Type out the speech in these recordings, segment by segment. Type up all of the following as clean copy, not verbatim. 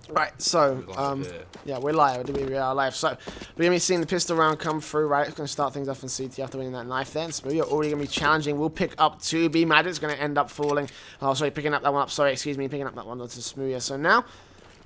Right, so, yeah, we're live. We are live. So, we're going to be seeing the pistol round come through, right? It's going to start things off in CT after winning that knife then. Smooth, you're already going to be challenging. We'll pick up 2B. Magic's going to end up falling. Oh, sorry, picking up that one up. Sorry, excuse me, picking up that one onto Smooth. So now,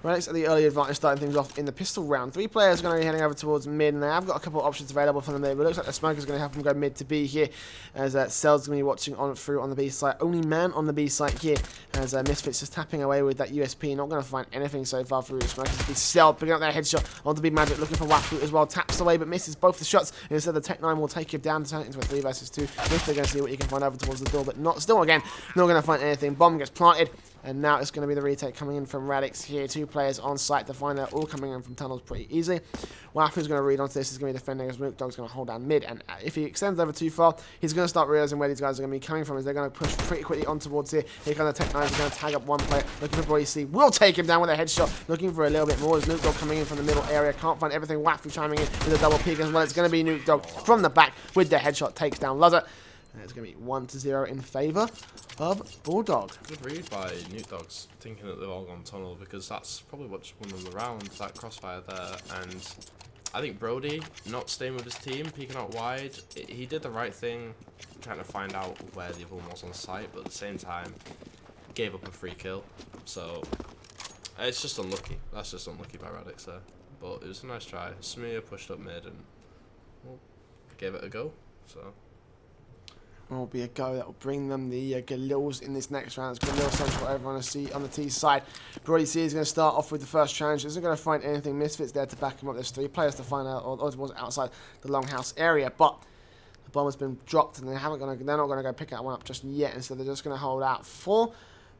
Radix at the early advantage, starting things off in the pistol round. 3 players are going to be heading over towards mid, and they have got a couple of options available for them there, but it looks like the Smoker's going to have them go mid to B here, as Cell's going to be watching on through on the B side. Only man on the B side here, as Misfits is tapping away with that USP, not going to find anything so far through the Smoker's. Cell picking up that headshot onto B Magic, looking for Wafu as well, taps away but misses both the shots, and instead the Tech 9 will take him down to turn it into a 3 versus 2, if they're going to see what you can find over towards the door, but not still again, not going to find anything. Bomb gets planted. And now it's going to be the retake coming in from Radix here. 2 players on site to find out, all coming in from tunnels pretty easily. Wafu's going to read onto this. He's going to be defending as Bulldog's going to hold down mid. And if he extends over too far, he's going to start realizing where these guys are going to be coming from. As they're going to push pretty quickly on towards here. Here comes the Tech 9. He's going to tag up one player. Looking for Brody C. Will take him down with a headshot. Looking for a little bit more. As Nuke Dog coming in from the middle area. Can't find everything. Wafu chiming in with a double peek as well. It's going to be Nuke Dog from the back with the headshot. Takes down Luzzer. And it's going to be 1-0 in favour of Bulldog. Good read by Nuke Dogs, thinking that they've all gone tunnel, because that's probably what won them the round, that crossfire there. And I think Brody, not staying with his team, peeking out wide, he did the right thing, trying to find out where the other one was on site, but at the same time, gave up a free kill. So, it's just unlucky. That's just unlucky by Radix there. But it was a nice try. Smear pushed up mid and, well, gave it a go. So. Will be a go that will bring them the Galils in this next round. It's Galil Central over on the T side. Brody C is going to start off with the first challenge. Isn't going to find anything. Misfits there to back him up. There's 3 players to find out, or was outside the longhouse area, but the bomb has been dropped, and they're not going to go pick that one up just yet. Instead, they're just going to hold out for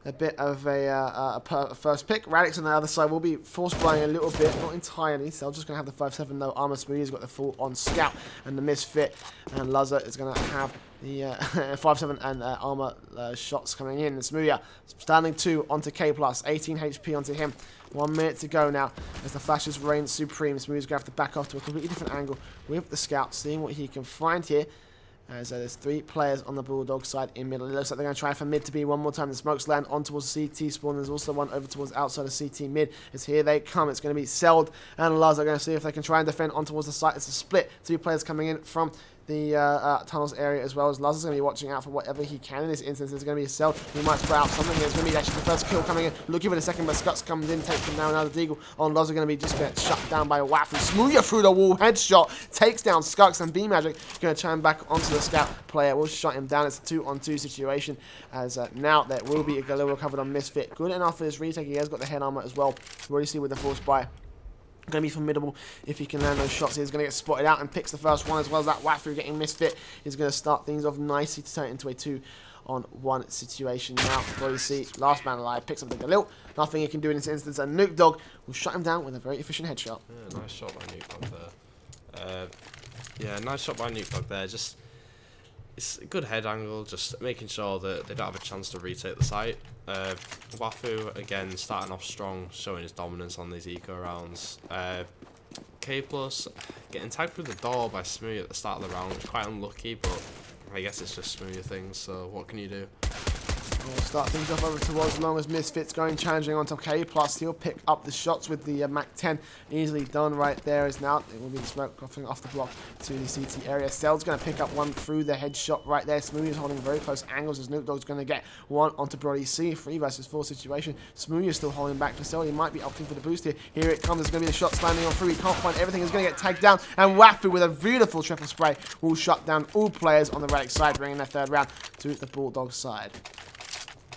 a bit of a first pick. Radix on the other side will be force blowing a little bit, not entirely. So I'm just going to have the 5-7 no armor. Smoothie's got the full on scout, and the Misfit and Luzzer is going to have the 5-7 and armor shots coming in. And Smoothie standing 2 onto K+, 18 HP onto him. 1 minute to go now as the flashes reign supreme. Smoothie's going to have to back off to a completely different angle with the scout, seeing what he can find here. As there's 3 players on the Bulldog side in middle. It looks like they're going to try for mid to be one more time. The smokes land on towards CT spawn. There's also one over towards outside of CT mid. As here they come. It's going to be Seld and Luz are going to see if they can try and defend on towards the site. It's a split. 2 players coming in from the tunnels area as well, as Luz is going to be watching out for whatever he can in this instance. There's going to be a Seld. He might spread out something. There's going to be actually the first kill coming in. Looking for the second, but Scuts comes in, takes him down. Another Deagle on Luz are going to be just get shut down by a Wafu. Smoothie through the wall. Headshot. Takes down Scuts, and B Magic going to turn back onto the scout player. Will shut him down. It's a 2-on-2 situation, as now there will be a Galil recovered on Misfit. Good enough for this retake. He has got the head armor as well. We already see with the force buy. Going to be formidable if he can land those shots. He's going to get spotted out and picks the first one, as well as that Wafu getting Misfit. He's going to start things off nicely to turn it into a 2-on-1 situation. Now, Brody C, last man alive, picks up the Galil. Nothing he can do in this instance, and Nuke Dog will shut him down with a very efficient headshot. Yeah, nice shot by Nuke Dog there. Yeah, nice shot by Nuke Dog there. Just, it's a good head angle, just making sure that they don't have a chance to retake the site. Wafu, again, starting off strong, showing his dominance on these eco rounds. K+, getting tagged through the door by Smoothie at the start of the round, which is quite unlucky, but I guess it's just Smoothie things, so what can you do? We'll start things off over towards long as Misfits going challenging onto K+. He'll pick up the shots with the Mac 10. Easily done right there. Is now it will be the smoke coughing off the block to the CT area. Cell's going to pick up one through the headshot right there. Smoothie is holding very close angles as Nuke Dog's going to get one onto Brody C. 3 versus 4 situation. Smoothie is still holding back for Cell. He might be opting for the boost here. Here it comes. There's going to be the shot landing on through. He can't find everything. He's going to get tagged down. And Wafu with a beautiful triple spray will shut down all players on the Radix side, bringing their 3rd round to the Bulldog side.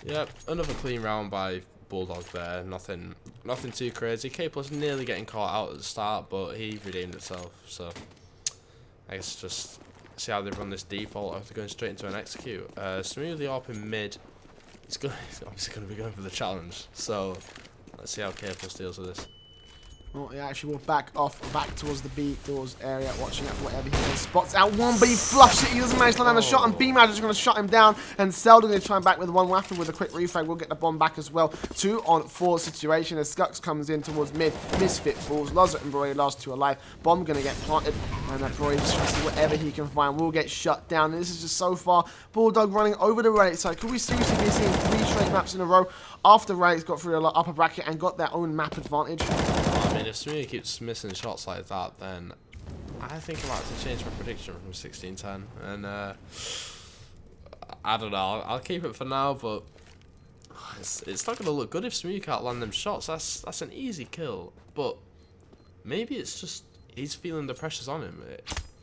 Yep, another clean round by Bulldog there. Nothing too crazy. K+ nearly getting caught out at the start, but he redeemed himself. So I guess just see how they run this default after going straight into an execute. Smoothly up in mid. He's obviously going to be going for the challenge. So let's see how K+ deals with this. Well, he actually will back towards the B doors area, watching out for whatever he can. Spots out one, but he fluffs it. He doesn't manage to land a shot, and B Magic's going to shut him down. And Seldon going to try and back with one Wafu with a quick refrag. We'll get the bomb back as well. 2-on-4 situation as Skux comes in towards mid. Misfit falls. Lozert and Brody last 2 alive. Bomb going to get planted, and Brody just tries to see whatever he can find. Will get shut down. And this is just so far Bulldog running over the right side. Could we seriously be seeing 3 straight maps in a row after Radix got through the upper bracket and got their own map advantage. I mean, if Smooya keeps missing shots like that, then I think I'm about to change my prediction from 16-10. And I don't know. I'll keep it for now, but it's not going to look good if Smooya can't land them shots. That's an easy kill, but maybe it's just he's feeling the pressures on him.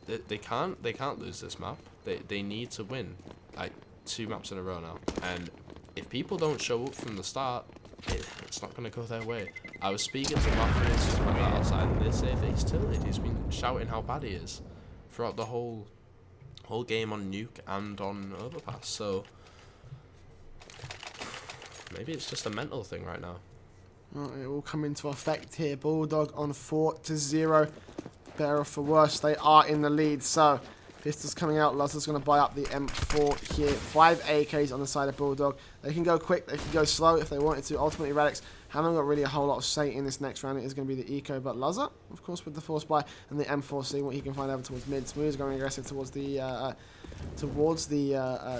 They can't lose this map. They need to win like 2 maps in a row now. And if people don't show up from the start, it's not going to go their way. I was speaking to Waffle and stuff like that outside, and they say that he's tilted. He's been shouting how bad he is throughout the whole game on Nuke and on Overpass. So maybe it's just a mental thing right now. Well, it will come into effect here. Bulldog on 4-0. Better for worse, they are in the lead. So Pistols coming out. Luzza's going to buy up the M4 here. 5 AKs on the side of Bulldog. They can go quick, they can go slow if they wanted to. Ultimately, Radix haven't got really a whole lot of say in this next round. It is going to be the Eco, but Luzza, of course, with the Force Buy and the M4, seeing what he can find over towards mid. Smooth is going aggressive towards the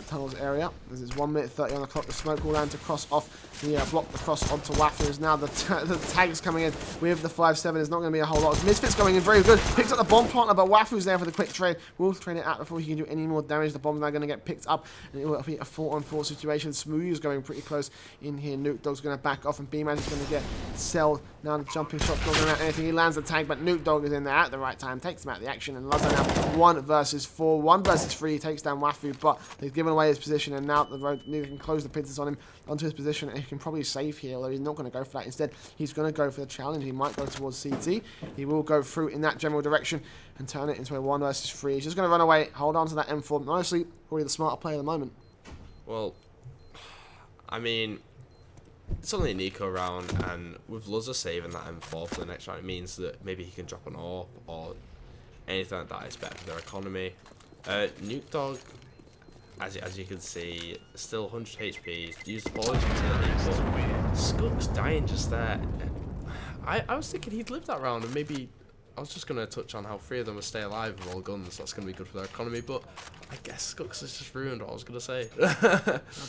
tunnels area. This is 1 minute 30 on the clock. The smoke will land to cross off the block the cross onto Waffles. Now the tags coming in with the 5-7. There's not going to be a whole lot. Misfits going in very good. Picks up the bomb partner, but Waffles there for the quick trade. Will trade it out before he can do any more damage. The bomb's now going to get picked up, and it will be a 4-on-4 situation. Smooth is going pretty close in here. Nuke Dog's going to back off, and B-Man is going to get sold. Now the jumping shot's not going to do anything. He lands the tag, but Nuke Dog is in there at the right time. Takes him out of the action, and Luzza now 1 versus 4. 1 versus 3. He takes down Wafu, but they've given away his position, and now the road neither can close the pincers on him onto his position, and he can probably save here, although he's not going to go for that. Instead, he's going to go for the challenge. He might go towards CT. He will go through in that general direction and turn it into a 1 versus 3. He's just going to run away, hold on to that M4. Honestly, probably the smarter player at the moment. Well, I mean, it's only an eco round, and with Luzza saving that M4 for the next round, it means that maybe he can drop an AWP or anything like that is better for their economy. Nuke Dog, as you can see, still 100 HP, used all his utility, but Skook's dying just there. I was thinking he'd live that round, and maybe I was just going to touch on how 3 of them will stay alive with all guns. That's going to be good for their economy, but I guess Skooks has just ruined what I was going to say.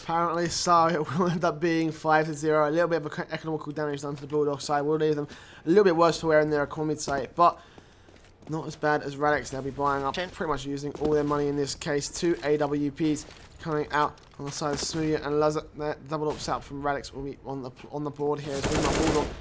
Apparently so. It will end up being 5-0. A little bit of economical damage done to the Bulldog side. Will leave them a little bit worse for wear in their economy side, but not as bad as Radix. They'll be buying up, pretty much using all their money in this case. 2 AWPs coming out on the side of Smooya and Luzza. That double up setup from Radix will be on the board here.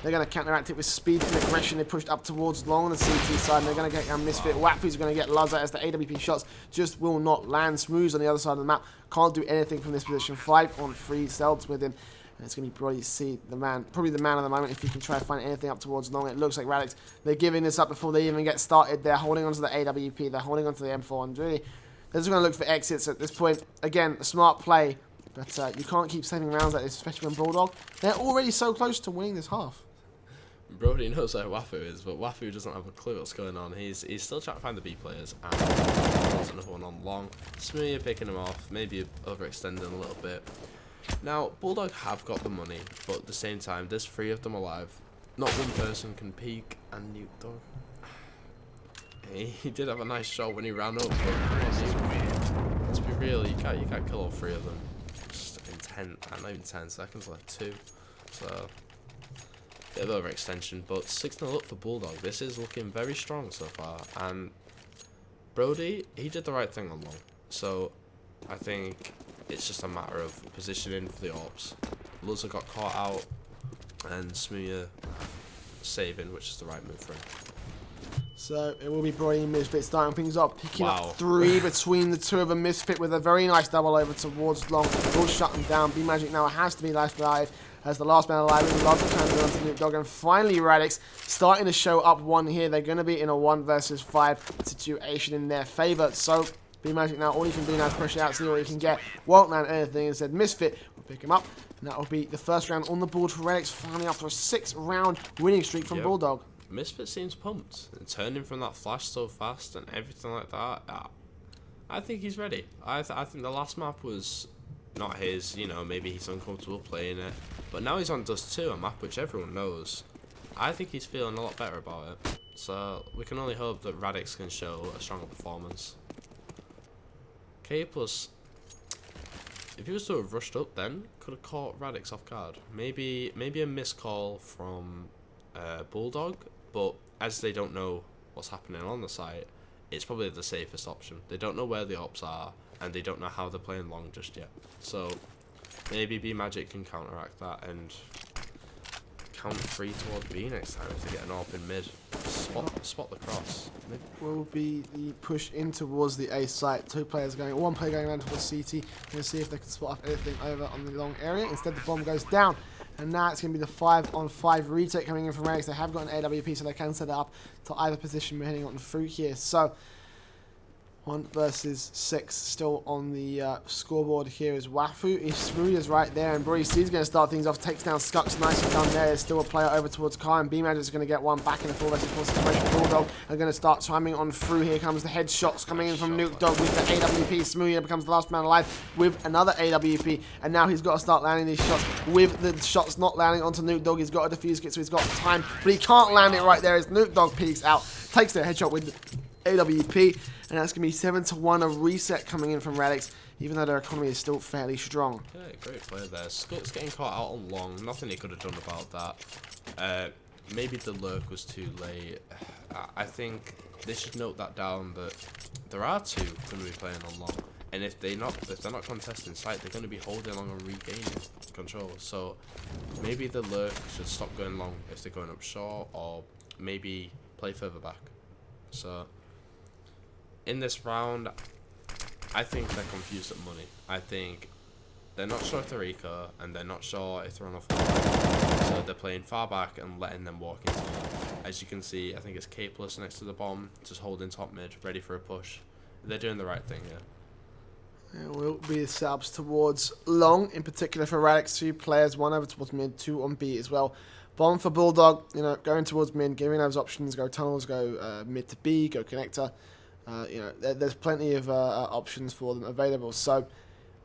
They're going to counteract it with speed and aggression. They pushed up towards long on the CT side, and they're going to get Misfit. Wafu's going to get Luzza as the AWP shots just will not land. Smooth's on the other side of the map. Can't do anything from this position. 5-on-3 Selds with him. And it's going to be Brody C, probably the man of the moment, if he can try to find anything up towards long. It looks like Radix, they're giving this up before they even get started. They're holding onto the AWP, they're holding onto the M4, and really, they're just going to look for exits at this point. Again, a smart play, but you can't keep saving rounds like this, especially when Bulldog, they're already so close to winning this half. Brody knows where Wafu is, but Wafu doesn't have a clue what's going on. He's still trying to find the B players, and there's another one on long. Smooya picking him off, maybe overextending a little bit. Now, Bulldog have got the money, but at the same time, there's 3 of them alive. Not one person can peek and Nuke Dog. He did have a nice shot when he ran up, but let's be real, you can't kill all 3 of them. Just in 10, not even 10 seconds, like 2. So, bit of overextension, but 6-0 up for Bulldog. This is looking very strong so far, and Brody, he did the right thing on long. So, I think it's just a matter of positioning for the AWPs. Luzza got caught out, and Smooya saving, which is the right move for him. So it will be Brody and Misfit starting things up, picking up 3 between the 2 of them. Misfit with a very nice double over towards long. Will shut them down. B-Magic now has to be left alive as the last man alive. And Luzza turns it onto Nuke Dog, and finally Radix starting to show up 1 here. They're going to be in a 1 versus 5 situation in their favour. So B-Magic now, all you can do now is push it out, see what you can get. Won't land anything. Instead, Misfit will pick him up, and that will be the first round on the board for Radix, finally after a 6-round winning streak from Bulldog. Misfit seems pumped, and turning from that flash so fast and everything like that. I think he's ready. I think the last map was not his, you know, maybe he's uncomfortable playing it, but now he's on Dust 2, a map which everyone knows. I think he's feeling a lot better about it, so we can only hope that Radix can show a stronger performance. K+, if he was to have rushed up, then could have caught Radix off guard. Maybe a missed call from Bulldog, but as they don't know what's happening on the site, it's probably the safest option. They don't know where the ops are, and they don't know how they're playing long just yet. So maybe B Magic can counteract that and count 3 towards B next time if they get an AWP in mid. Spot the cross. Will be the push in towards the A site. One player going around towards CT. We'll see if they can spot off anything over on the long area. Instead, the bomb goes down. And now it's going to be the 5-on-5 retake coming in from Radix. They have got an AWP, so they can set it up to either position we're heading on through here. So 1 versus 6 still on the scoreboard here is Wafu. Smoothie is right there, and Brody C's going to start things off. Takes down Skux, nicely done there. There's still a player over towards Kai, and B-Magic is going to get one back in the 4 versus 4 situation. Bulldog are going to start chiming on through. Here comes the headshots coming in from Nuke Dog with the AWP. Smoothie becomes the last man alive with another AWP, and now he's got to start landing these shots. With the shots not landing onto Nuke Dog, he's got a defuse kit, so he's got time, but he can't land it right there as Nuke Dog peeks out, takes the headshot with AWP, and that's going to be 7-1, a reset coming in from Radix, even though their economy is still fairly strong. Yeah, great play there. Skut's getting caught out on long. Nothing he could have done about that. Maybe the lurk was too late. I think they should note that down, that there are 2 going to be playing on long, and if they're not contesting site, they're going to be holding long and regaining control. So maybe the lurk should stop going long if they're going up short, or maybe play further back. So in this round, I think they're confused at money. I think they're not sure if they're eco, and they're not sure if they're on a floor. So they're playing far back and letting them walk into it. As you can see, I think it's K+ next to the bomb, just holding top mid, ready for a push. They're doing the right thing, yeah. There will be subs towards long, in particular for Radix. 2 players, 1 over towards mid, 2 on B as well. Bomb for Bulldog, going towards mid, giving those options, go tunnels, go mid to B, go connector. There's plenty of options for them available. So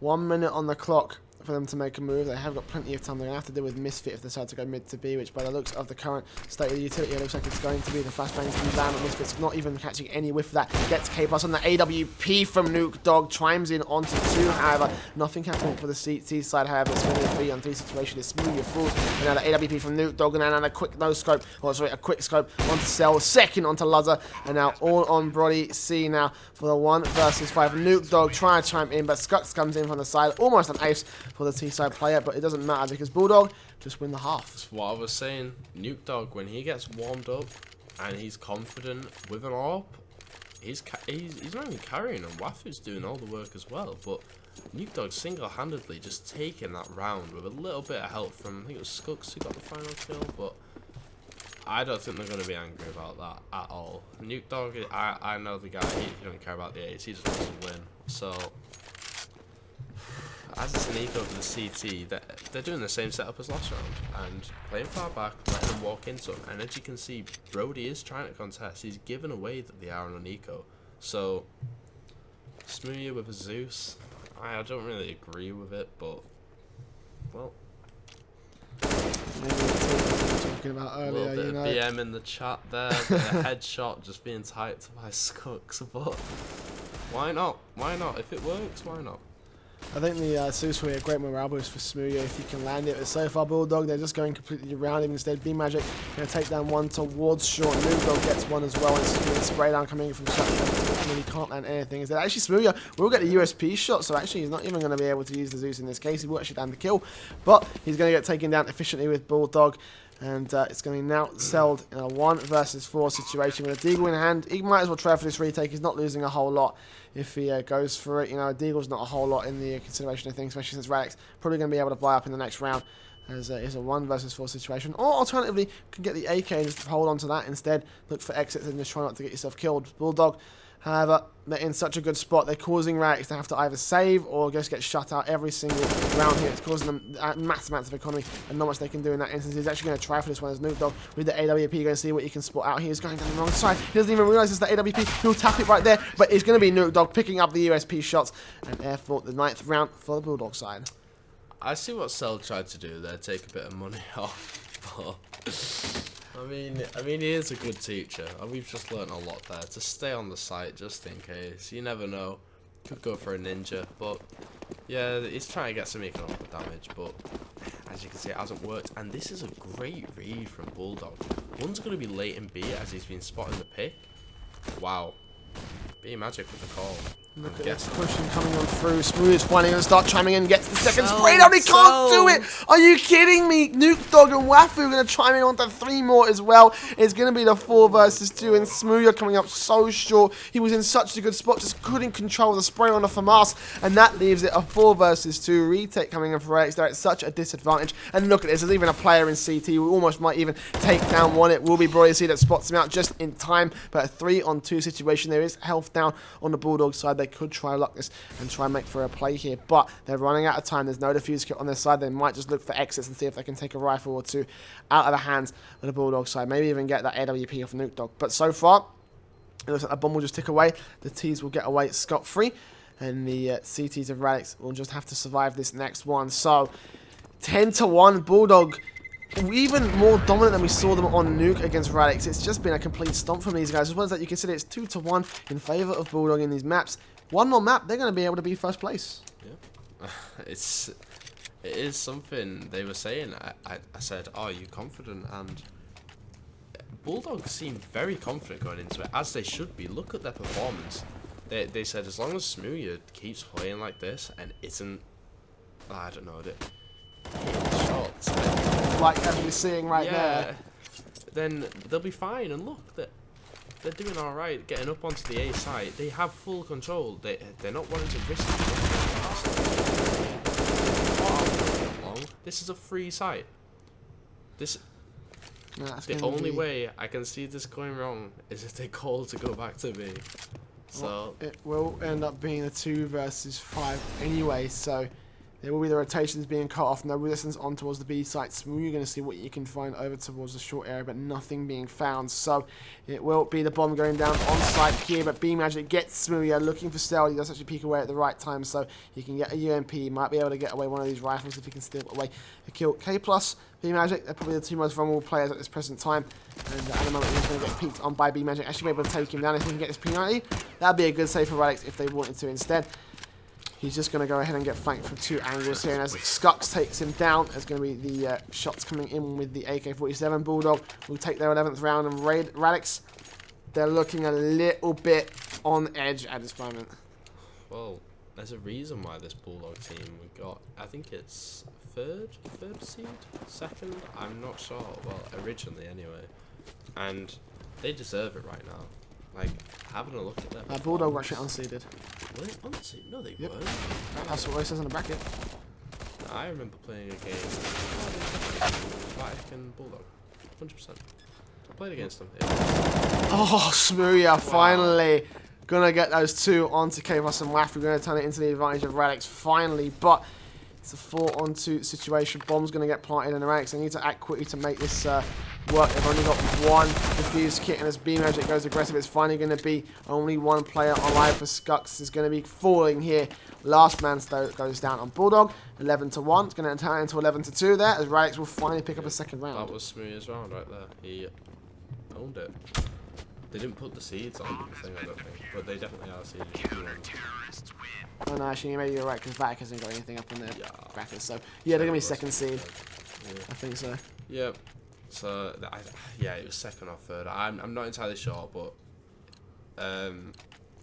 1 minute on the clock for them to make a move. They have got plenty of time. They're going to have to deal with Misfit if they decide to go mid to B, which by the looks of the current state of the utility, it looks like it's going to be the flashbangs to be banned, but Misfit's not even catching any whiff of that. Gets K+ on the AWP from Nuke Dog, chimes in onto 2, however, nothing happening for the CT side, however, it's going to be a 3-on-3 situation. It's smoothly fools, and now the AWP from Nuke Dog, and now a quick no-scope, a quick scope onto Cell, second onto Luzzer, and now all on Brody C now for the 1 versus 5. Nuke Dog trying to chime in, but Skux comes in from the side, almost an ace for the T-side player, but it doesn't matter because Bulldog just win the half. That's what I was saying. Nuke Dog, when he gets warmed up and he's confident with an AWP, he's not even carrying them. Wafu's doing all the work as well, but Nuke Dog single-handedly just taking that round with a little bit of help from, I think it was Skux who got the final kill, but I don't think they're going to be angry about that at all. Nuke Dog, I know the guy, he don't care about the A's, he just wants to win. So as it's an eco for the CT, they're doing the same setup as last round and playing far back, letting them walk into them. And as you can see, Brody is trying to contest. He's given away that they are on an eco. So, Smoothie with a Zeus, I don't really agree with it, but, well. Maybe it's talking about A earlier, little bit of BM in the chat there, the headshot just being typed by Skux, but why not? Why not? If it works, why not? I think the Zeus will be a great morale boost for Smoothie if he can land it. But so far, Bulldog, they're just going completely around him instead. B-Magic going to take down 1 towards short. Bulldog gets 1 as well. And it's going to spray down coming in from shot. He can't land anything. Instead, actually, Smoothie will get the USP shot. So actually, he's not even going to be able to use the Zeus in this case. He will actually land the kill. But he's going to get taken down efficiently with Bulldog. And it's going to be now selled in a 1 versus 4 situation with a Deagle in hand. He might as well try for this retake. He's not losing a whole lot if he goes for it. A Deagle's not a whole lot in the consideration of things, especially since Radix probably going to be able to buy up in the next round. As it's a 1 versus 4 situation. Or alternatively, can get the AK and just hold on to that instead. Look for exits and just try not to get yourself killed. Bulldog, however, they're in such a good spot. They're causing Radix to have to either save or just get shut out every single round here. It's causing them massive amounts of economy and not much they can do in that instance. He's actually going to try for this one as Nuke Dog with the AWP. Going to see what he can spot out here. He's going down the wrong side. He doesn't even realise it's the AWP. He'll tap it right there, but it's going to be Nuke Dog picking up the USP shots and therefore the 9th round for the Bulldog side. I see what Cell tried to do there, take a bit of money off, but I mean he is a good teacher, and we've just learnt a lot there. To stay on the site just in case, you never know. Could go for a ninja, but yeah, he's trying to get some economical damage, but as you can see, it hasn't worked. And this is a great read from Bulldog. One's going to be late in B as he's been spotting the pick. Wow. B Magic with the call. Look at this pushing coming on through. Smooth is finally going to start chiming in, gets the second spray down. He can't do it. Are you kidding me? Nuke Dog and Wafu are going to chime in onto 3 more as well. It's going to be the 4 versus 2, and Smooth coming up so short. He was in such a good spot, just couldn't control the spray on the FAMAS, and that leaves it a 4 versus 2 retake coming in for Radix. They're at such a disadvantage. And look at this, there's even a player in CT who almost might even take down one. It will be Broly that spots him out just in time, but a 3-on-2 situation. There is health down on the Bulldog side. They could try luck this and try and make for a play here, but they're running out of time. There's no defuse kit on their side. They might just look for exits and see if they can take a rifle or 2 out of the hands of the Bulldog side. Maybe even get that AWP off Nuke Dog. But so far, it looks like the bomb will just tick away. The T's will get away scot-free, and the CTs of Radix will just have to survive this next one. So 10-1 Bulldog, even more dominant than we saw them on Nuke against Radix. It's just been a complete stomp from these guys. As well as that, you consider it's 2-1 in favor of Bulldog in these maps. One more map, they're going to be able to be first place. Yeah. It is something they were saying. I said, "Are you confident?" And Bulldog seemed very confident going into it, as they should be. Look at their performance. They said as long as Smooth keeps playing like this and isn't, I don't know, hitting shots, like as we're seeing right there, then they'll be fine. And look, they're doing all right, getting up onto the A side. They have full control. They're not wanting to risk it. This is a free site. The only way I can see this going wrong is if they call to go back to B. So well, it will end up being a 2 versus 5 anyway. So there will be the rotations being cut off. No resistance on towards the B site. Smooth, you're going to see what you can find over towards the short area, but nothing being found. So it will be the bomb going down on site here, but B Magic gets Smooth looking for stealth. He does actually peek away at the right time, so he can get a UMP. He might be able to get away one of these rifles if he can steal away a kill. K+, B Magic, they're probably the 2 most vulnerable players at this present time. And at the moment, he's going to get peeked on by B Magic. Actually be able to take him down if he can get this P90. That'd be a good save for Radix if they wanted to instead. He's just going to go ahead and get flanked from 2 angles here. And as Skux takes him down, there's going to be the shots coming in with the AK-47. Bulldog will take their 11th round. And Radix, they're looking a little bit on edge at this moment. Well, there's a reason why this Bulldog team got, I think it's third seed? 2nd? I'm not sure. Well, originally anyway. And they deserve it right now. Like, having a look at them. Bulldog were actually unseeded. Were they unseeded? No, they weren't. That's what it says on the bracket. I remember playing a game. Radix and Bulldog. 100%. I played against them. Oh, Smooth, finally gonna get those 2 onto K+ and Wafu. We're gonna turn it into the advantage of Radix finally, but it's a 4-on-2 situation. Bomb's gonna get planted in the Radix. They need to act quickly to make this work. They've only got 1 defuse kit, and as B Magic goes aggressive, it's finally going to be only 1 player alive for Skux. Is going to be falling here. Last man goes down on Bulldog. 11-1. It's going to turn into 11-2 there, as Radix will finally pick up a 2nd round. That was Smooth's round right there. He owned it. They didn't put the seeds on the thing, I don't think, but they definitely are seeded. Oh no, actually, maybe you're right, because Vatic hasn't got anything up in their bracket. So yeah, they're going to be 2nd seed. Yeah. I think so. Yep. So yeah, it was 2nd or 3rd. I'm not entirely sure, but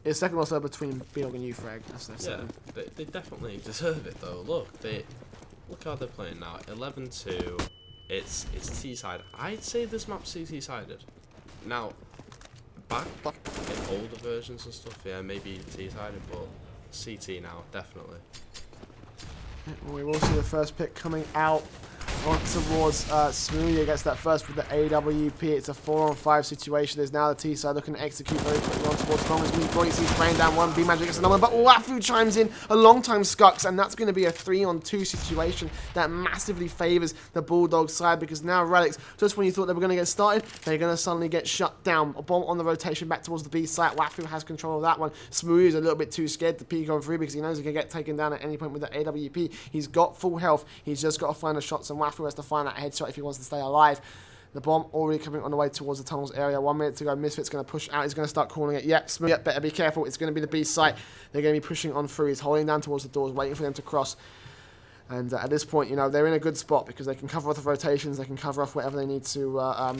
it's 2nd or 3rd between Bulldog and Ufrag. That's their 2nd. They definitely deserve it though. Look how they're playing now. 11-2. It's T side. I'd say this map's CT sided. Now, back in older versions and stuff, yeah, maybe T sided, but CT now definitely. We will see the first pick coming out on towards Smoothie gets that first with the AWP. It's a 4-on-5 situation. There's now the T side looking to execute very quickly on towards Long as we probably see spraying down 1. B Magic gets another one, but Wafu chimes in a long time Skux, and that's going to be a 3-on-2 situation that massively favors the Bulldog side, because now Radix, just when you thought they were going to get started, they're going to suddenly get shut down. A bomb on the rotation back towards the B site. Wafu has control of that one. Smoothie is a little bit too scared to peek on through because he knows he can get taken down at any point with the AWP. He's got full health. He's just got to find the shots, and Wafu has to find that headshot if he wants to stay alive. The bomb already coming on the way towards the tunnels area. 1 minute to go. Misfit's going to push out. He's going to start calling it. Yep, Smooth. Yep, better be careful. It's going to be the B site. They're going to be pushing on through. He's holding down towards the doors, waiting for them to cross. And at this point, you know, they're in a good spot because they can cover off the rotations. They can cover off whatever they need to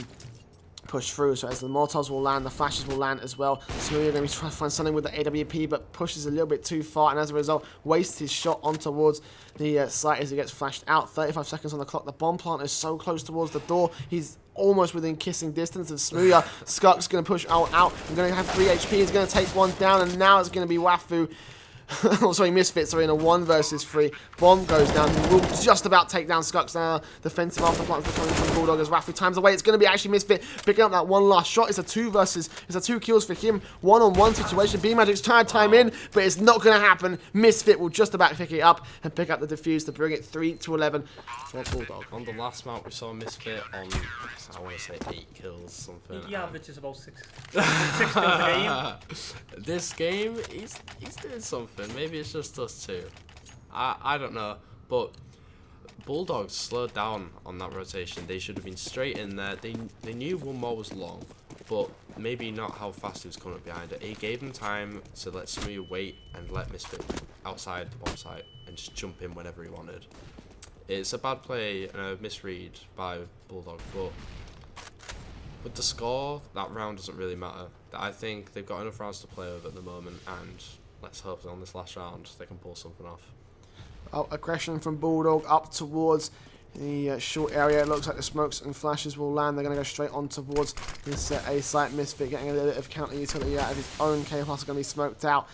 push through. So as the Molotovs will land, the flashes will land as well. Smooth are going to be trying to find something with the AWP, but pushes a little bit too far, and as a result, wastes his shot on towards the site as he gets flashed out. 35 seconds on the clock. The bomb plant is so close towards the door. He's almost within kissing distance of Smooya. Skuk's going to push out. We're going to have 3 HP. He's going to take one down, and now it's going to be Wafu. Oh, sorry, Misfits are in a 1 versus 3. Bomb goes down. He will just about take down Skux now. Defensive afterplants coming from Bulldog as Wafu times away. It's going to be actually Misfit picking up that one last shot. It's a 2 kills for him. 1-on-1 situation. B-Magic's trying to time in, but it's not going to happen. Misfit will just about pick it up and pick up the defuse to bring it 3-11 for Bulldog. On the last map, we saw Misfit on, I want to say 8 kills, something. He averages about 6 kills a game. This game, he's doing something. Maybe it's just us two. I don't know. But Bulldogs slowed down on that rotation. They should have been straight in there. They knew one more was long, but maybe not how fast he was coming up behind it. He gave them time to let Smooth wait and let Misfit outside the bomb site and just jump in whenever he wanted. It's a bad play and a misread by Bulldog, but with the score, that round doesn't really matter. I think they've got enough rounds to play with at the moment, and let's hope that on this last round they can pull something off. Aggression from Bulldog up towards the short area. It looks like the smokes and flashes will land. They're going to go straight on towards this A site. Misfit getting a little bit of counter utility out of his own. K-Plus are going to be smoked out.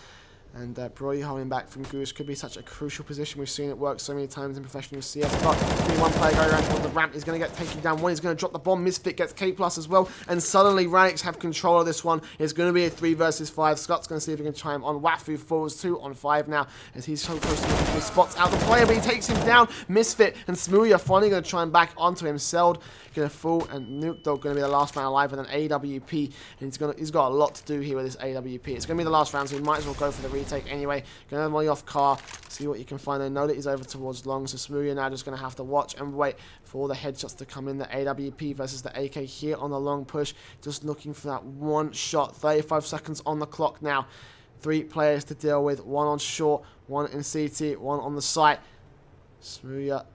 And Brody holding back from Goose could be such a crucial position. We've seen it work so many times in professional CS. But one player going around towards the ramp. He's going to get taken down. One, he's going to drop the bomb. Misfit gets K+ as well. And suddenly Radix have control of this one. It's going to be a 3 versus 5. Scott's going to see if he can chime on. Wafu falls 2 on 5 now as he's so close to making his spots out the player, but he takes him down. Misfit and Smooya finally going to try and back onto him. Seld going to fall, and Nuke Dog going to be the last man alive with an AWP. And he's got a lot to do here with this AWP. It's going to be the last round, so he might as well go for the retake anyway. Going to molly off car, see what you can find. They know that he's over towards long, so Smooya now just going to have to watch and wait for all the headshots to come in. The AWP versus the AK here on the long push. Just looking for that one shot. 35 seconds on the clock now. 3 players to deal with. 1 on short, 1 in CT, 1 on the site. Smooya,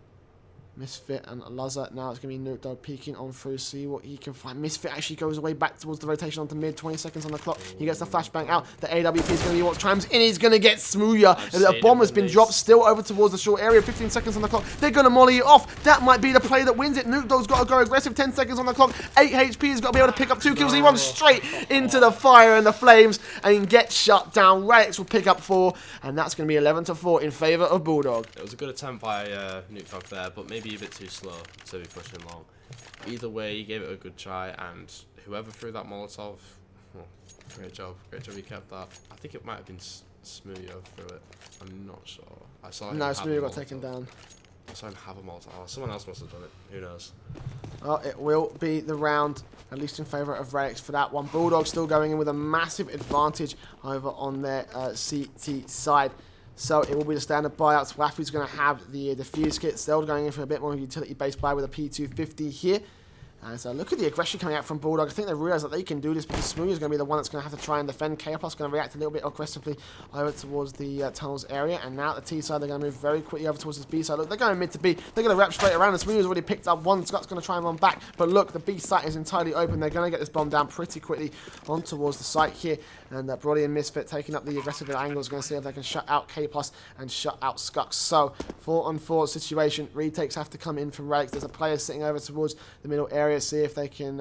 Misfit and Lazar. Now it's going to be Nuke Dog peeking on through, see what he can find. Misfit actually goes away back towards the rotation onto mid. 20 seconds on the clock. He gets the flashbang out. The AWP is going to be what chimes in. He's going to get Smooya. A bomb has been dropped still over towards the short area. 15 seconds on the clock. They're going to molly it off. That might be the play that wins it. Nuke Dog's got to go aggressive. 10 seconds on the clock. 8 HP. He's got to be able to pick up 2 kills. He runs straight into the fire and the flames and gets shut down. Radix will pick up 4, and that's going to be 11-4 in favour of Bulldog. It was a good attempt by Nuke Dog there, but maybe a bit too slow to be pushing long. Either way, he gave it a good try, and whoever threw that Molotov, well, great job he kept that. I think it might have been Smooya threw it. I'm not sure. I saw him. No, Smooya got taken down. I saw him have a Molotov. Oh, someone else must have done it. Who knows? Well, it will be the round, at least in favour of Radix for that one. Bulldog still going in with a massive advantage over on their CT side. So it will be the standard buyouts. Wafu's going to have the defuse kit. Seld going in for a bit more utility-based buy with a P250 here. And so look at the aggression coming out from Bulldog. I think they realise that they can do this because Smooth is going to be the one that's going to have to try and defend. K-Plus going to react a little bit aggressively over towards the tunnels area. And now at the T side, they're going to move very quickly over towards this B side. Look, they're going mid to B. They're going to wrap straight around. And Smooth has already picked up one. Scott's going to try and run back. But look, the B site is entirely open. They're going to get this bomb down pretty quickly on towards the site here. And Brody and Misfit taking up the aggressive angles. Going to see if they can shut out K-Plus and shut out Skux. So 4-on-4 situation. Retakes have to come in from Radix. There's a player sitting over towards the middle area. See if they can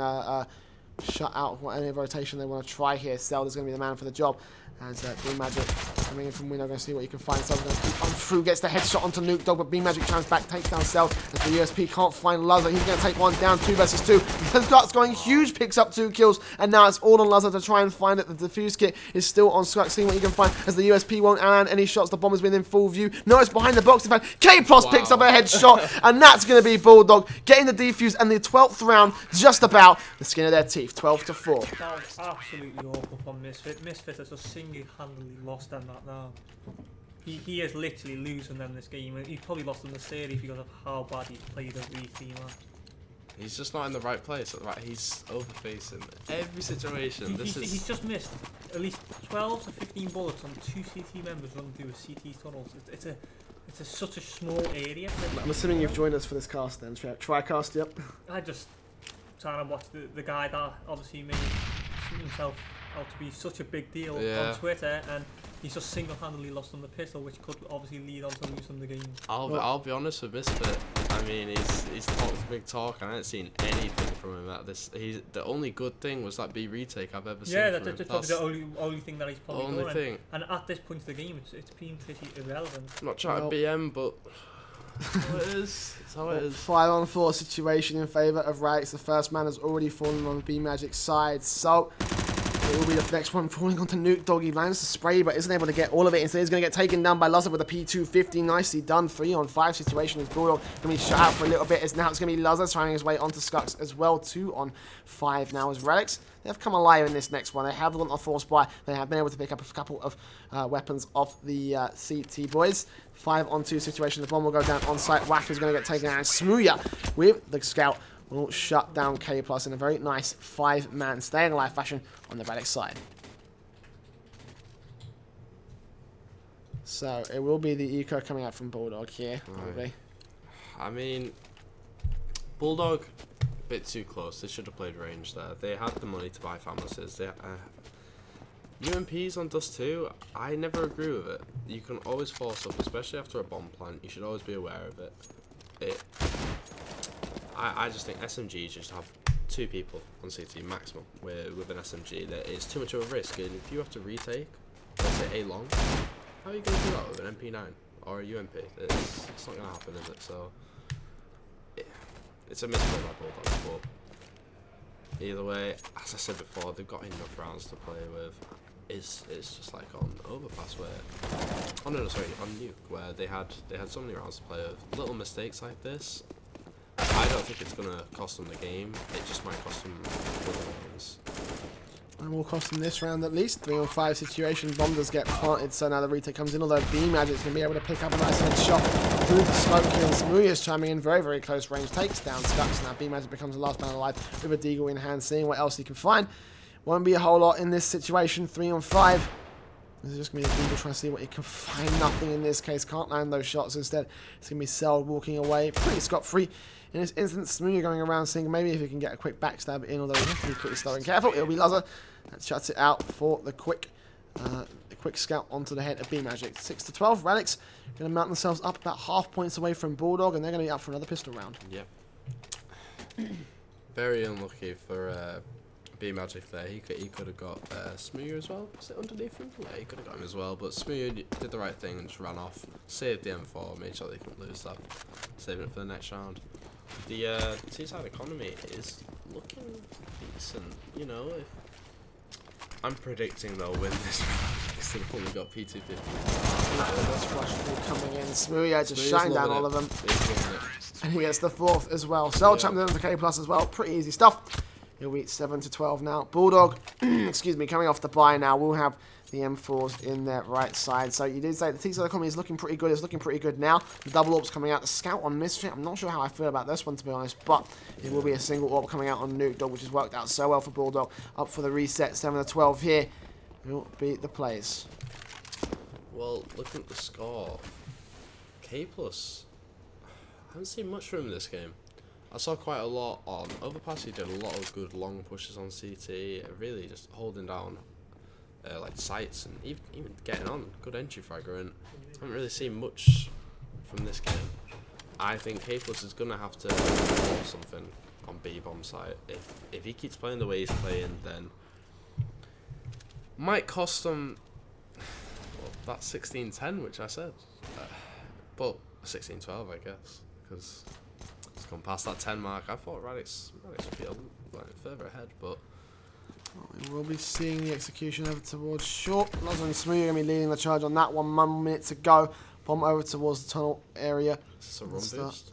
shut out any rotation they want to try here. Zelda's going to be the man for the job. As B-Magic coming in from window, going to see what you can find. Zelda's going to keep on through, gets the headshot onto Nuke Dog, but B-Magic chimes back, takes down Cell. As the USP can't find Lazar, he's going to take one down, 2 versus 2. Scott's going huge, picks up 2 kills, and now it's all on Lazar to try and find it. The defuse kit is still on Scott, seeing what you can find as the USP won't land any shots. The bomb has been in full view. No, it's behind the box. In fact, K-Plus picks up a headshot, and that's going to be Bulldog getting the defuse, and the 12th round just about the skin of their teeth, 12-4. That was absolutely awful from Misfit. Misfit has just single-handedly lost them that now. He is literally losing them this game. He's probably lost them the series because of how bad he played as weak team. He's just not in the right place. Right, he's overfacing every situation. He's just missed at least 12 to 15 bullets on 2 CT members running through a CT tunnels. It's such a small area. I'm assuming you've joined us for this cast then. Tricast, yep. I just trying to watch the guy that obviously made himself out to be such a big deal on Twitter, and he's just single-handedly lost on the pistol, which could obviously lead on to losing the game. I'll be honest with Misfit. I mean, he's talked a big talk, and I haven't seen anything from him at this. The only good thing was that B retake I've ever seen. Yeah, that's probably the only thing that he's probably only done. thing. And at this point of the game, it's been pretty irrelevant. I'm not trying to BM, but how it is. It's how it is. 5-on-4 situation in favour of Radix. The first man has already fallen on the B Magic side, so it will be the next one falling onto Nuke Dog. He lands the spray, but isn't able to get all of it. Instead, he's going to get taken down by Luzza with a P250. Nicely done. 3-on-5 situation as Bulldog going to be shut out for a little bit. Now it's going to be Luzza trying his way onto Skux as well. 2-on-5 now as Radix. They've come alive in this next one. They have gone on force buy. They have been able to pick up a couple of weapons off the CT boys. 5-on-2 situation. The bomb will go down on site. Wacker's going to get taken out. And Smooya with the scout will shut down K+ in a very nice 5-man staying alive fashion on the Radix side. So it will be the eco coming out from Bulldog here, probably. I mean, Bulldog, a bit too close. They should have played range there. They had the money to buy Famouses. UMPs on Dust 2, I never agree with it. You can always force up, especially after a bomb plant. You should always be aware of it. I just think SMGs just have 2 people on CT maximum with an SMG. That is too much of a risk, and if you have to retake, let's say A long, how are you going to do that with an MP9 or a UMP? It's not going to happen, is it? So it's a misplay by Bulldog, but either way, as I said before, they've got enough rounds to play with. It's just like on Overpass on Nuke, where they had so many rounds to play with. Little mistakes like this, I don't think it's going to cost them the game. It just might cost them other rounds. And will cost them this round at least. 3-on-5 situation. Bomb does get planted, so now the retake comes in. Although B Magic's going to be able to pick up a nice headshot through the smoke here. Smooya's chiming in very, very close range. Takes down Skux. Now B Magic becomes the last man alive with a deagle in hand, seeing what else he can find. Won't be a whole lot in this situation. 3-on-5. This is just going to be a deagle trying to see what he can find. Nothing in this case. Can't land those shots. Instead, it's going to be Cell walking away. Pretty scot-free. In this instance, Smooya going around seeing maybe if he can get a quick backstab in, although he has to be pretty slow and careful. It'll be Luzza that shuts it out for the quick scout onto the head of B Magic. 6-12. Radix going to mount themselves up about half points away from Bulldog, and they're going to be up for another pistol round. Yep. Very unlucky for B Magic there. He could have got Smooya as well. Is it underneath him? Yeah, he could have got him as well. But Smooya did the right thing and just ran off, saved the M4, made sure they couldn't lose that, saving it for the next round. The T-side economy is looking decent. You know, if I'm predicting they'll win this round because they've only got P250. This rush ball coming in. Smooya just shutting down all of them. And he gets the 4th as well. Cell jumped in for K+ as well. Pretty easy stuff. He'll be 7-12 now. Bulldog, excuse me, coming off the bye now. We'll have the M4s in their right side. So you did say the T-side economy is looking pretty good. It's looking pretty good now. The double orbs coming out. The scout on Misfit. I'm not sure how I feel about this one, to be honest, but it will be a single orb coming out on Nuke Dog, which has worked out so well for Bulldog. Up for the reset. 7-12 here. Will be the plays. Well, looking at the score, K+, I haven't seen much from him this game. I saw quite a lot on Overpass. He did a lot of good long pushes on CT, really just holding down like sights and even getting on. Good entry fragger, and I haven't really seen much from this game. I think K+ is going to have to do something on B-bomb side. If he keeps playing the way he's playing, then might cost them that 16-10, which I said. But 16-12, I guess, because it's gone past that 10 mark. I thought Radix would be a little further ahead, but we will be seeing the execution over towards short. Luzza and Smooya going to be leading the charge on that one. 1 minute to go. Bomb over towards the tunnel area. Is this a run boost?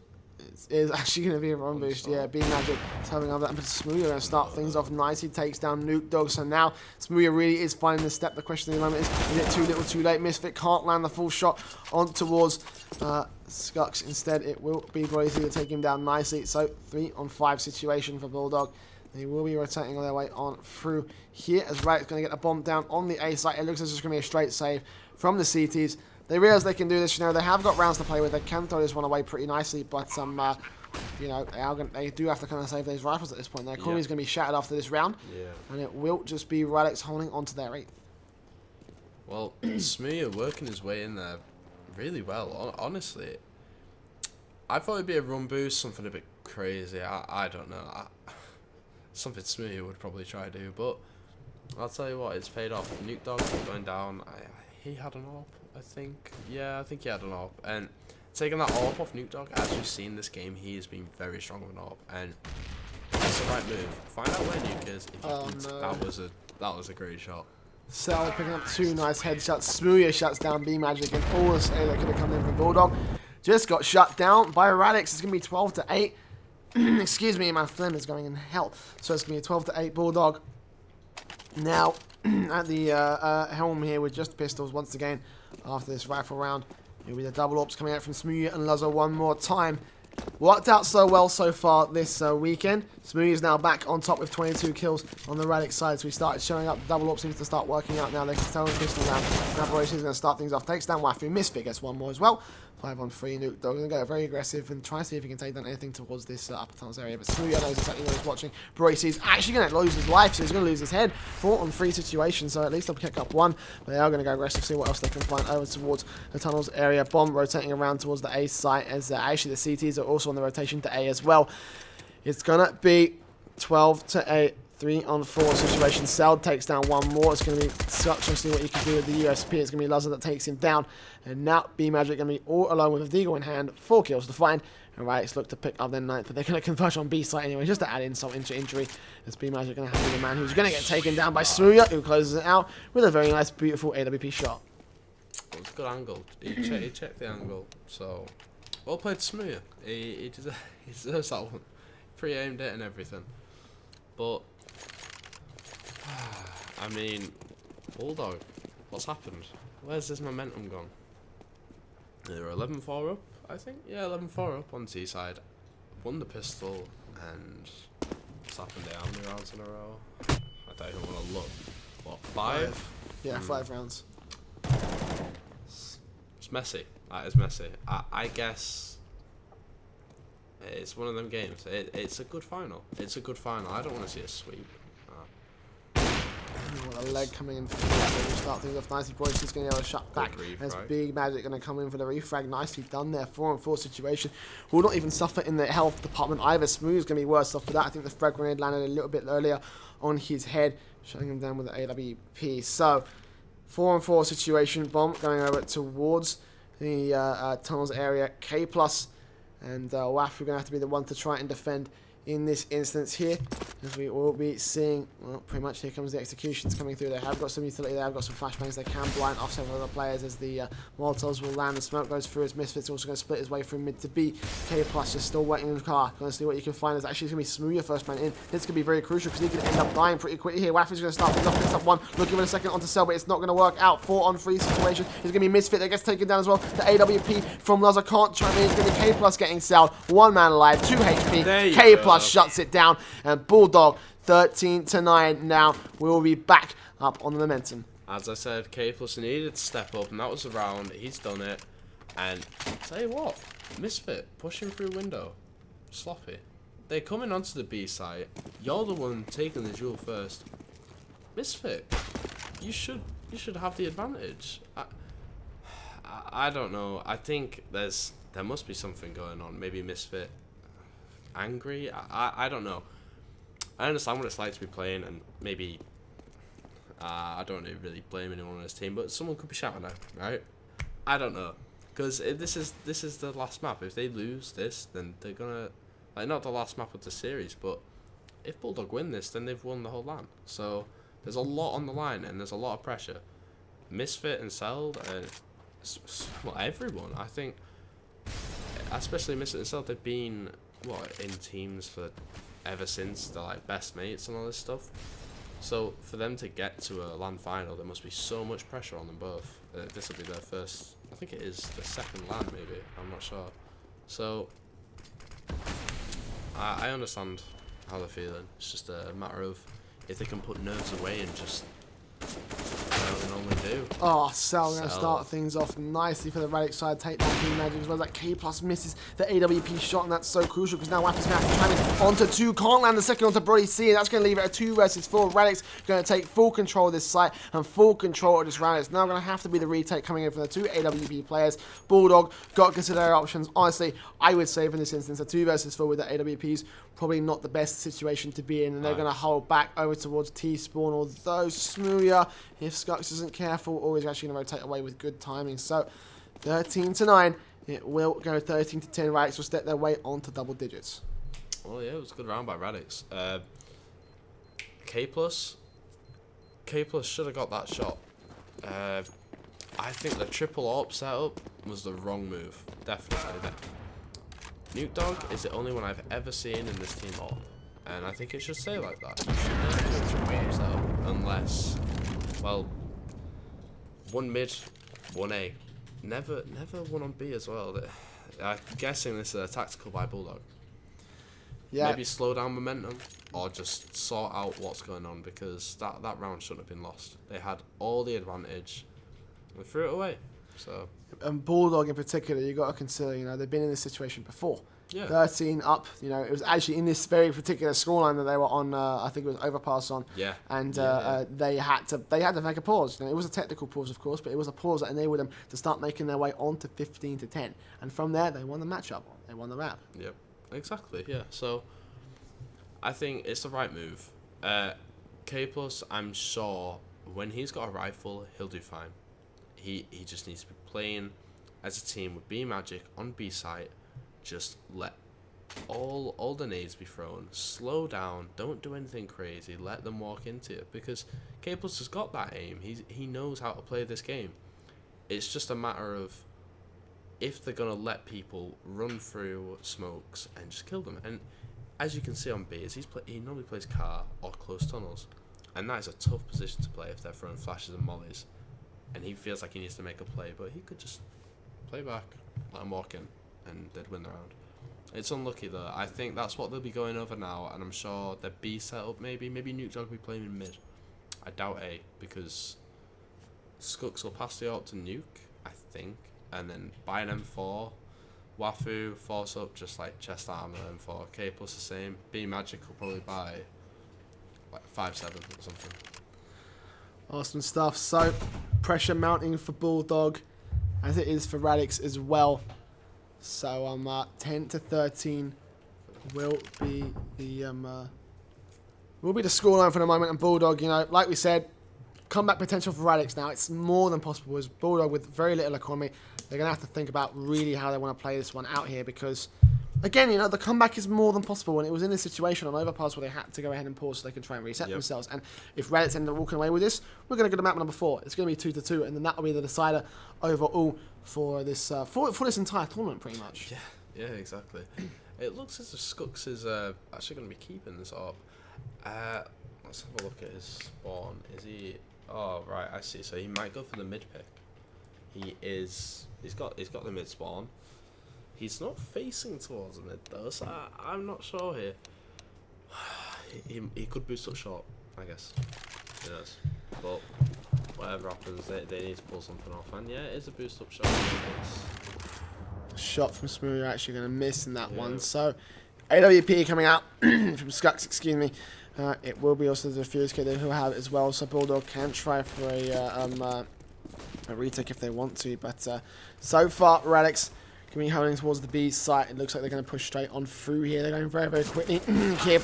It is actually going to be a run boost, yeah. B Magic having on that, but Smooya going to start things off nicely. Takes down Nuke Dog, so now Smooya really is finding the step. The question at the moment is it too little, too late? Misfit can't land the full shot on towards Skux. Instead, it will be Boise to take him down nicely. So 3-on-5 situation for Bulldog. They will be rotating on their way on through here as Radix going to get a bomb down on the A site. It looks as if it's going to be a straight save from the CTs. They realize they can do this. You know, they have got rounds to play with. They can throw this one away pretty nicely, but you know, they do have to kind of save those rifles at this point. Their economy is going to be shattered after this round, and it will just be Radix holding on to their 8th. Well, Smooya working his way in there really well. Honestly, I thought it'd be a run boost, something a bit crazy. I don't know. Something Smooya would probably try to do, but I'll tell you what, it's paid off. Nuke Dog going down. He had an AWP, I think. Yeah, I think he had an AWP. And taking that AWP off Nuke Dog, as we've seen this game, he has been very strong with an AWP. And that's the right move. Find out where Nuke is. That was a great shot. Cell picking up 2 nice headshots. Smooya shuts down B Magic, and all the say that could have come in from Bulldog just got shut down by Radix. It's going to be 12-8. Excuse me, my phlegm is going in hell. So it's going to be a 12-8 Bulldog. Now, at the helm here with just pistols once again after this rifle round. It'll be the double ops coming out from Smooya and Luzza one more time. Worked out so well so far this weekend. Smooya is now back on top with 22 kills on the Radix side. So we started showing up. The double ops seems to start working out now. They can tell the pistol round. Operation is going to start things off. Takes down Wafu. Misfit gets one more as well. 5-on-3. Nuke Dog going to go very aggressive and try to see if he can take down anything towards this upper tunnels area. But Smooya knows exactly what he's watching. Broyce is actually going to lose his life, so he's going to lose his head. 4-on-3 situation, so at least they'll pick up one. But they are going to go aggressive, see what else they can find over towards the tunnels area. Bomb rotating around towards the A site, as actually the CTs are also on the rotation to A as well. It's going to be 12-8. 3-on-4 situation. Cell takes down one more. It's going to be Skux to see what you can do with the USP. It's going to be Luzza that takes him down. And now B Magic going to be all alone with a Deagle in hand. 4 kills to find. And Radix look to pick up their 9th, but they're going to converge on B site anyway, just to add insult into injury. As B Magic going to have the man who's going to get taken down by Smooya, who closes it out with a very nice, beautiful AWP shot. It was a good angle. He checked the angle. So, well played Smooya. He deserves that one. Pre-aimed it and everything. But I mean, Bulldog, what's happened? Where's this momentum gone? They were 11-4 up, I think? Yeah, 11-4 up on T side. Won the pistol, and what's happened there? How many rounds in a row? I don't even want to look. What, 5? Yeah, 5 rounds. It's messy. That is messy. I guess it's one of them games. It's a good final. It's a good final. I don't want to see a sweep. A leg coming in for the start things off nicely. Boyce is going to be able to shut back. As Big Magic going to come in for the refrag. Nicely done there. 4-on-4 situation. Will not even suffer in the health department either. Smooth is going to be worse off for that. I think the frag grenade landed a little bit earlier on his head, shutting him down with the AWP. So 4-on-4 situation. Bomb going over towards the tunnels area. K+, and Waf are going to have to be the one to try and defend in this instance here, as we will be seeing, well, pretty much here comes the executions coming through. They have got some utility, they have got some flashbangs, they can blind off several other players as the Molotovs will land, the smoke goes through, as Misfit's also going to split his way through mid to B. K+ just still waiting in the car, going to see what you can find. There's actually going to be Smooya first man in. This is going to be very crucial because he could end up dying pretty quickly here. Waffy's going to start things off, picks up one, looking for a second onto Cell, but it's not going to work out. 4-on-3 situation. It's going to be Misfit that gets taken down as well. The AWP from Luzza can't chime in. It's going to be K+ getting Cell. 1 man alive, 2 HP. K+ shuts it down, and Bulldog 13-9 now will be back up on the momentum. As I said, K+ needed to step up, and that was the round. He's done it. And tell you what, Misfit pushing through window, sloppy. They're coming onto the B site. You're the one taking the duel first. Misfit, you should have the advantage. I don't know. I think there must be something going on. Maybe Misfit angry. I don't know. I understand what it's like to be playing, and maybe I don't really blame anyone on his team, but someone could be shouting out, right? I don't know, because this is the last map. If they lose this, then they're gonna, like, not the last map of the series, but if Bulldog win this, then they've won the whole LAN. So there's a lot on the line, and there's a lot of pressure. Misfit and Cell, well, everyone, I think, especially Misfit and Cell, they've been in teams for ever since. They're like best mates and all this stuff. So for them to get to a LAN final, there must be so much pressure on them both. This will be their first, I think it is the second LAN maybe, I'm not sure. So I understand how they're feeling. It's just a matter of if they can put nerves away and just what they normally do. Oh, Cell going to start things off nicely for the Radix side. Take that B magic as well as that K+ misses the AWP shot, and that's so crucial because now Wappy's going to have to try it onto 2. Can't land the second onto Brody C. That's going to leave it at 2 versus 4. Radix going to take full control of this site and full control of this round. It's now going to have to be the retake coming in from the 2 AWP players. Bulldog got to consider their options. Honestly, I would say in this instance a 2 versus 4 with the AWPs probably not the best situation to be in, and they're going to hold back over towards T-Spawn, although Smooya, if Skux isn't careful, always actually going to rotate away with good timing. So 13-9, it will go 13-10. Radix will step their way onto double digits. Well, yeah, it was a good round by Radix. K+ should have got that shot. I think the triple AWP setup was the wrong move, definitely. Nuke Dog is the only one I've ever seen in this team AWP, and I think it should stay like that. You should never do a triple AWP setup unless, well, one mid, one A. Never one on B as well. I'm guessing this is a tactical by Bulldog. Yeah. Maybe slow down momentum or just sort out what's going on, because that round shouldn't have been lost. They had all the advantage and threw it away. So. And Bulldog in particular, you got to consider, you know, they've been in this situation before. Yeah. 13 up, you know, it was actually in this very particular scoreline that they were on. I think it was overpass on. Yeah. And they had to make a pause. You know, it was a technical pause, of course, but it was a pause that enabled them to start making their way on to 15-10. And from there, they won the matchup. They won the round. Yep. Exactly. Yeah. So I think it's the right move. K+, I'm sure when he's got a rifle, he'll do fine. He just needs to be playing as a team with B Magic on B site. Just let all the nades be thrown. Slow down. Don't do anything crazy. Let them walk into it, because K+ has got that aim. He knows how to play this game. It's just a matter of if they're gonna let people run through smokes and just kill them. And as you can see on B, is he normally plays car or close tunnels, and that is a tough position to play if they're throwing flashes and mollies. And he feels like he needs to make a play, but he could just play back, let him walk in, and they'd win the round. It's unlucky though. I think that's what they'll be going over now, and I'm sure their B setup maybe Nuke Dog will be playing in mid. I doubt A, because Skux will pass the AWP to Nuke, I think, and then buy an M4. Wafu force up just like chest armor M4. K+ the same. B Magic will probably buy like 5-7 or something. Awesome stuff. So, pressure mounting for Bulldog, as it is for Radix as well. So, 10-13 will be the scoreline for the moment. And Bulldog, you know, like we said, comeback potential for Radix now. It's more than possible. As Bulldog with very little economy, they're going to have to think about really how they want to play this one out here, because, again, you know, the comeback is more than possible, and it was in this situation on overpass where they had to go ahead and pause so they could try and reset themselves. And if Radix ended up walking away with this, we're going to go to map number 4. It's going to be 2-2, and then that will be the decider overall for this for this entire tournament, pretty much. Yeah, exactly. It looks as if Skux is actually going to be keeping this up. Let's have a look at his spawn. Is he? Oh right, I see. So he might go for the mid pick. He's got the mid spawn. He's not facing towards the mid though, so I'm not sure here. He could boost up short, I guess. He does. But whatever happens, they need to pull something off. And yeah, it is a boost up shot. Shot from Smooth actually going to miss in that one. So AWP coming out from Skux, excuse me. It will be also the Fuse kid who have it as well. So Bulldog can try for a retake if they want to. But so far, Radix can be holding towards the B site. It looks like they're going to push straight on through here. They're going very, very quickly. K+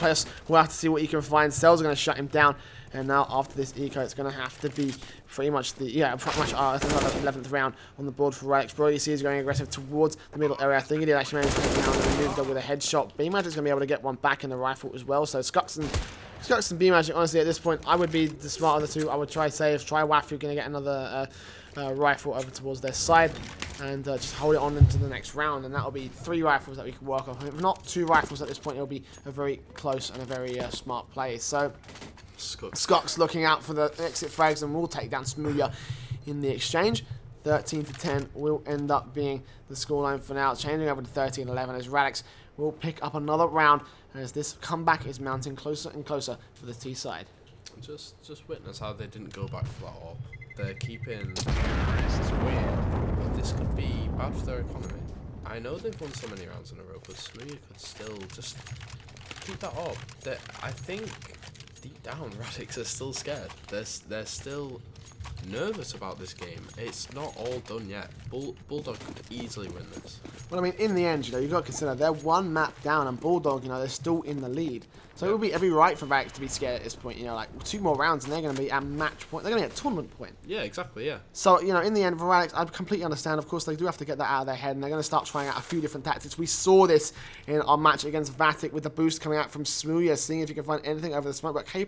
will have to see what he can find. Cells are going to shut him down. And now after this eco, it's going to have to be pretty much the, pretty much another 11th round on the board for Radix. Brody C is going aggressive towards the middle area. I think he did actually manage to take down and moved up with a headshot. B Magic's going to be able to get one back in the rifle as well. So Skux and B Magic, honestly, at this point, I would be the smarter of the two. I would try save, try Wafu, going to get another rifle over towards their side, and just hold it on into the next round. And that'll be 3 rifles that we can work off. If not 2 rifles at this point, it'll be a very close and a very smart play. So Scott's looking out for the exit frags and will take down Smooya in the exchange. 13-10 will end up being the scoreline for now. Changing over to 13-11 as Radix will pick up another round as this comeback is mounting closer and closer for the T side. Just witness how they didn't go back for that AWP. They're keeping this win, but this could be bad for their economy. I know they've won so many rounds in a row, but Smooya could still just keep that up. I think deep down, Radix are still scared. They're still nervous about this game. It's not all done yet. Bulldog could easily win this. Well, I mean, in the end, you've got to consider they're one map down, and Bulldog, they're still in the lead. So it would be every right for Radix to be scared at this point. Like 2 more rounds, and they're going to be at match point. They're going to be at tournament point. Yeah, exactly. Yeah. So in the end, for Radix, I completely understand. Of course, they do have to get that out of their head, and they're going to start trying out a few different tactics. We saw this in our match against Vatic with the boost coming out from Smooya, seeing if you can find anything over the smoke. But K+,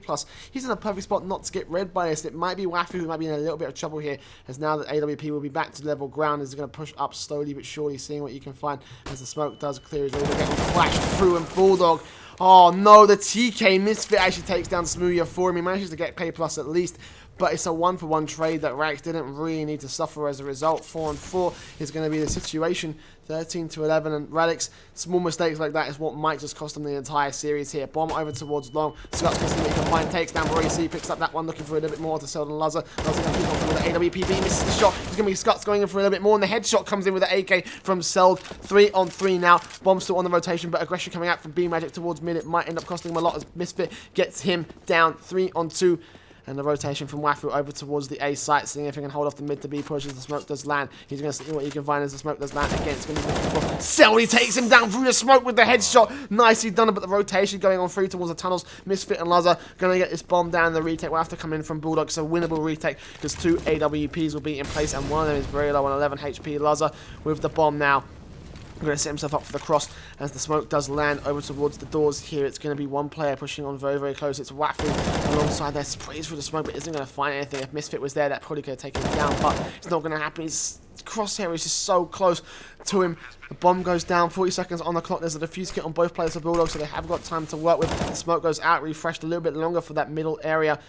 he's in a perfect spot not to get read by this. It might be Wafu who might be in a little bit of trouble here, as now that AWP will be back to level ground, is going to push up slowly but surely, seeing what you can find as the smoke does clear his way. They're getting flashed through, and Bulldog, oh no, the TK Misfit actually takes down Smooya for him. He manages to get K+ at least, but it's a 1-for-1 trade that Radix didn't really need to suffer as a result. 4-on-4 is going to be the situation. 13-11, and Radix, small mistakes like that is what might just cost them the entire series here. Bomb over towards long. Scott's going to see what he can find. Takes down Bracy, picks up that one, looking for a little bit more to sell than Luzzer. Luzzer going to keep on with the AWPB, misses the shot. It's going to be Scott's going in for a little bit more, and the headshot comes in with the AK from Seld. 3-on-3 now. Bomb still on the rotation, but aggression coming out from B Magic towards mid. It might end up costing him a lot as Misfit gets him down. 3-on-2. And the rotation from Wafu over towards the A site, seeing if he can hold off the mid to B push as the smoke does land. He's going to see what he can find as the smoke does land. Again, it's going to be Seld. He takes him down through the smoke with the headshot. Nicely done, but the rotation going on through towards the tunnels. Misfit and Luzzer going to get this bomb down. The retake will have to come in from Bulldog. It's a winnable retake because 2 AWPs will be in place, and one of them is very low on 11 HP. Luzzer with the bomb now. Going to set himself up for the cross as the smoke does land over towards the doors here. It's going to be one player pushing on very, very close. It's Wafu alongside there, sprays through the smoke, but isn't going to find anything. If Misfit was there, that probably could have taken him down, but it's not going to happen. His crosshair is just so close to him. The bomb goes down, 40 seconds on the clock. There's a defuse kit on both players of Bulldog, so they have got time to work with. The smoke goes out, refreshed a little bit longer for that middle area.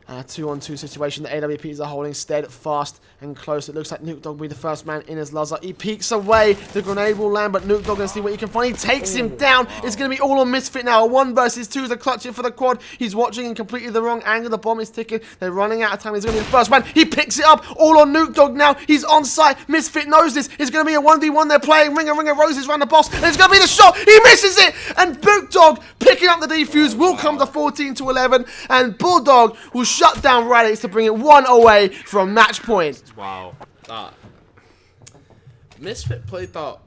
2-on-2 situation. The AWPs are holding steadfast and close. It looks like Nuke Dog will be the first man in as Luzzer. He peeks away. The grenade will land, but Nuke Dog going to see what he can find. He takes him down. It's going to be all on Misfit now. A 1 versus 2 is a clutch here for the quad. He's watching in completely the wrong angle. The bomb is ticking. They're running out of time. He's going to be the first man. He picks it up. All on Nuke Dog now. He's on site. Misfit knows this. It's going to be a 1v1. They're playing Ring of Roses around the boss. And it's going to be the shot. He misses it. And Nuke Dog picking up the defuse will come to 14-11. And Bulldog will shut down Radix to bring it 1 away from match point. Wow. Misfit played that.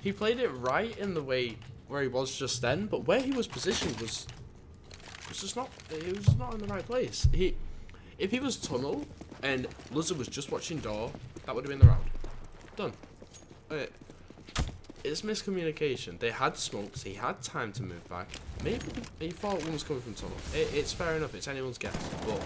He played it right in the way where he was just then, but where he was positioned was just not. It was not in the right place. If he was tunnel and Luzzer was just watching door, that would have been the round. Done. It's miscommunication. They had smokes. He had time to move back. Maybe he thought one was coming from tunnel. It's fair enough. It's anyone's guess. But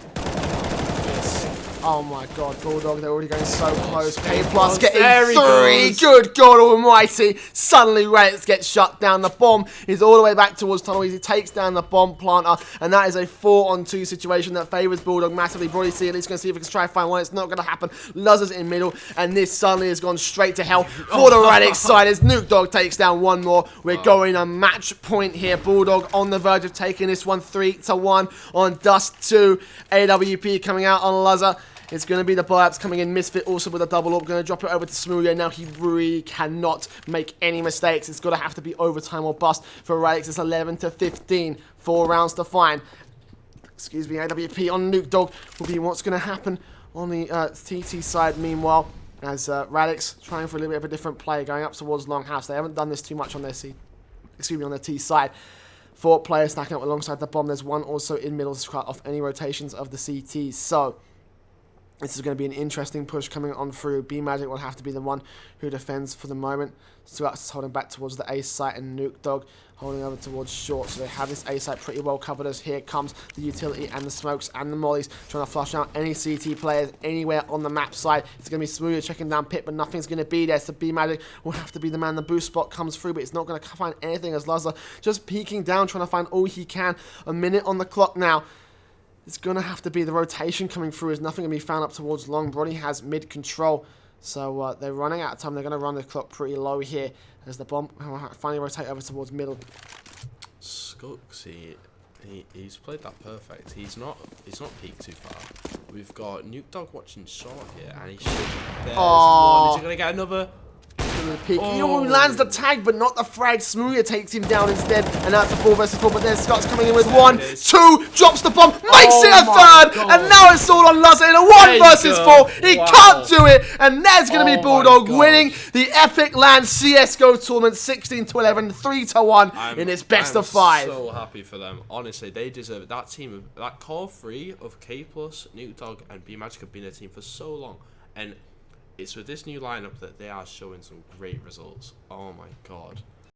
oh my god, Bulldog, they're already going so close. K+ getting there he 3. goes. Good God almighty. Suddenly Radix gets shut down. The bomb is all the way back towards tunnel. He takes down the bomb planter. And that is a 4-on-2 situation that favours Bulldog massively. Brody C at least going to see if he can try and find one. It's not going to happen. Luzzer's in middle. And this suddenly has gone straight to hell for the Radix side as Nuke Dog takes down one more. We're going a match point here. Bulldog on the verge of taking this one 3-1 on Dust 2. AWP coming out on Luzzer. It's going to be the buy-ups coming in. Misfit also with a double up. Going to drop it over to Smooya. Now he really cannot make any mistakes. It's going to have to be overtime or bust for Radix. It's 11-15. 4 rounds to find. Excuse me, AWP on Nuke Dog will be what's going to happen on the TT side. Meanwhile, as Radix trying for a little bit of a different play, going up towards Longhouse. They haven't done this too much on their on their T side. 4 players stacking up alongside the bomb. There's one also in middle to cut off any rotations of the CTs. So This is going to be an interesting push coming on through. B-Magic will have to be the one who defends for the moment. Stuart's holding back towards the A site, and Nuke Dog holding over towards short. So they have this A site pretty well covered as here comes the utility and the smokes and the mollies trying to flush out any CT players anywhere on the map side. It's going to be Smoothie checking down Pit, but nothing's going to be there. So B-Magic will have to be the man. The boost spot comes through, but it's not going to find anything as Lazza just peeking down, trying to find all he can. A minute on the clock now. It's going to have to be the rotation coming through as nothing can be found up towards long. Brody has mid control. So they're running out of time. They're going to run the clock pretty low here as the bomb finally rotate over towards middle. Skux, he's played that perfect. He's not peaked too far. We've got Nuke Dog watching short here, and he should. There's one. Is he going to get another? Peek. He lands the tag, but not the frag. Smoothie takes him down instead, and that's a 4 versus 4. But there's Scott's coming in with 1, 2, drops the bomb, makes it a third, and now it's all on Lazza in a 1 versus 4. He can't do it, and there's going to be Bulldog winning the Epic Land CSGO tournament 16-11, 3-1 in its best of 5. I'm so happy for them. Honestly, they deserve it. That team, that core 3 of K+, Nuke Dog, and B-Magic have been a team for so long, and it's with this new lineup that they are showing some great results. Oh my god.